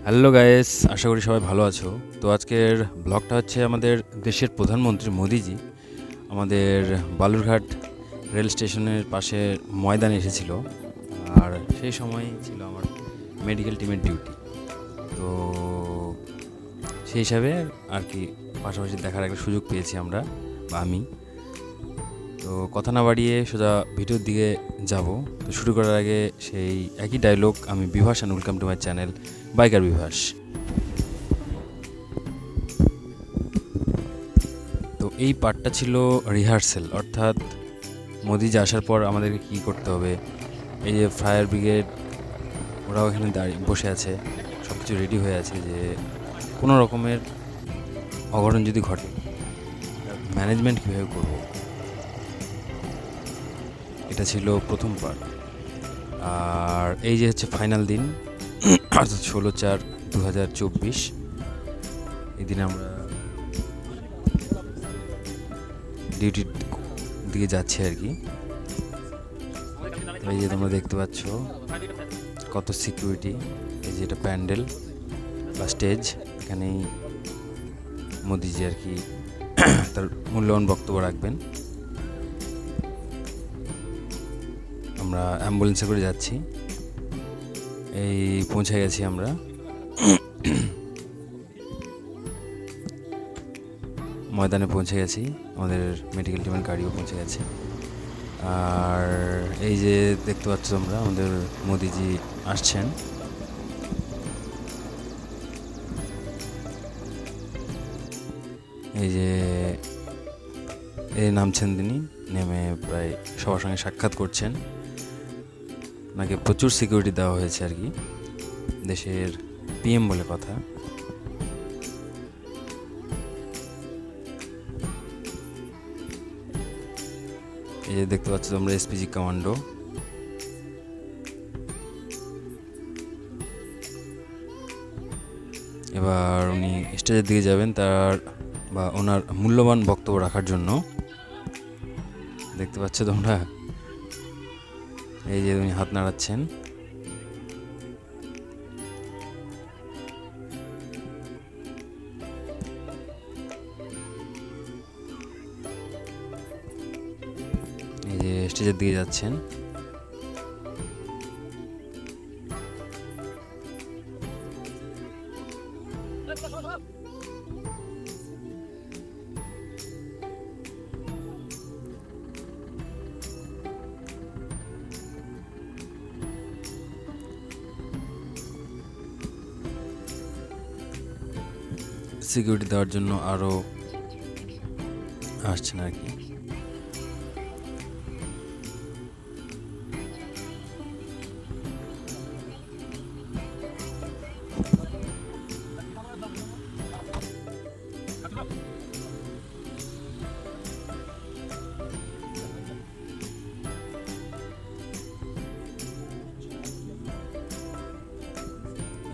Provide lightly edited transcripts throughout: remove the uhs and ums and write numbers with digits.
Hello guys, আশা করি সবাই ভালো আছো। তো আজকের ব্লগটা হচ্ছে আমাদের দেশের প্রধানমন্ত্রী মোদিজি আমাদের বালুরঘাট রেল স্টেশনের পাশে ময়দানে এসেছিল। আর সেই সময় ছিল আমার মেডিকেল টিমের ডিউটি। তো সেই হিসাবে আর কি পাশাপাশি দেখার একটা সুযোগ পেয়েছি আমরা বা আমি। তো কথা না বাড়িয়ে সোজা ভিডিওর দিকে যাব। তো শুরু করার আগে সেই একই ডায়লগ, আমি Bibhas and welcome to my channel biker Bibhas. তো এই পার্টটা ছিল রিহার্সেল, অর্থাৎ মোদিজি আসার পর আমাদেরকে কী করতে হবে। এই যে ফায়ার ব্রিগেড ওরাও এখানে দাঁড়িয়ে বসে আছে, সব কিছু রেডি হয়ে আছে যে কোনো রকমের অঘটন যদি ঘটে ম্যানেজমেন্ট কীভাবে করব। এটা ছিল প্রথম পার্ট। আর এই যে হচ্ছে ফাইনাল দিন, অর্থাৎ 16/4/2024। এই দিনে আমরা ডিউটির দিকে যাচ্ছি আর কি। এই যে তোমরা দেখতে পাচ্ছ কত সিকিউরিটি। এই যে এটা প্যান্ডেল বা স্টেজ, এখানেই মোদিজি আর কি তার মূল্যবান বক্তব্য রাখবেন। আমরা অ্যাম্বুলেন্সে করে যাচ্ছি, এই পৌঁছে গেছি আমরা। ময়দানে পৌঁছে গেছি, আমাদের মেডিকেল টিমের গাড়িও পৌঁছে গেছে। আর এই যে দেখতে পাচ্ছ তোমরা, আমাদের মোদিজি আসছেন। এই যে এই নামছেন তিনি, নেমে প্রায় সবার সঙ্গে সাক্ষাৎ করছেন। ওনাকে প্রচুর সিকিউরিটি দেওয়া হয়েছে আর কি, দেশের পিএম বলে কথা। এই যে দেখতে পাচ্ছ তোমরা এসপিজি কমান্ডো। এবার উনি স্টেজের দিকে যাবেন তার বা ওনার মূল্যবান বক্তব্য রাখার জন্য। দেখতে পাচ্ছ তোমরা, এই যে উনি হাত নাড়াচ্ছেন। এই যে স্টেজের দিকে যাচ্ছেন। সিকিউরিটি দেওয়ার জন্য আরও আসছেন আর কি।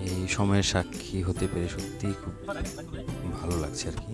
এই সময়ের সাক্ষী হতে পেরে সত্যিই খুব ভালো লাগছে আর কি।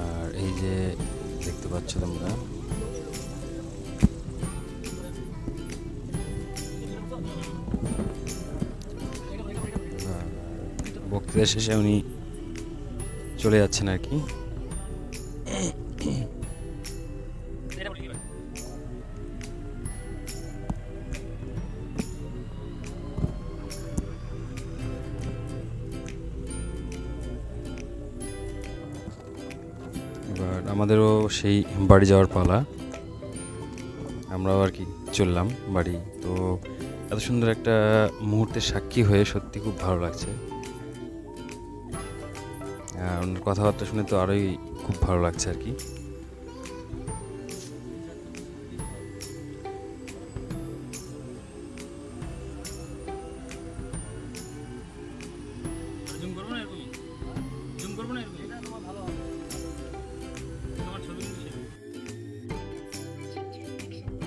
আর এই যে দেখতে পাচ্ছ তোমরা, বক্তৃতা শেষে উনি চলে যাচ্ছেন আর কি। এবার আমাদেরও সেই বাড়ি যাওয়ার পালা। আমরাও আর কি চললাম বাড়ি। তো এত সুন্দর একটা মুহূর্তের সাক্ষী হয়ে সত্যি খুব ভালো লাগছে। আর ওনার কথাবার্তা শুনে তো আরোই খুব ভালো লাগছে আর কি।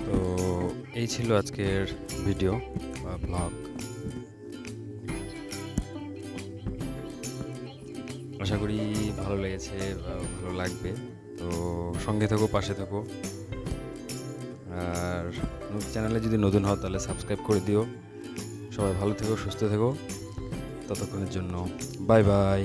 তো এই ছিল আজকের ভিডিও বা ব্লগ। আশা করি ভালো লেগেছে বা ভালো লাগবে। তো সঙ্গে থেকো, পাশে থেকো। আর চ্যানেলে যদি নতুন হও তাহলে সাবস্ক্রাইব করে দিও। সবাই ভালো থেকো, সুস্থ থেকো। ততক্ষণের জন্য বাই বাই।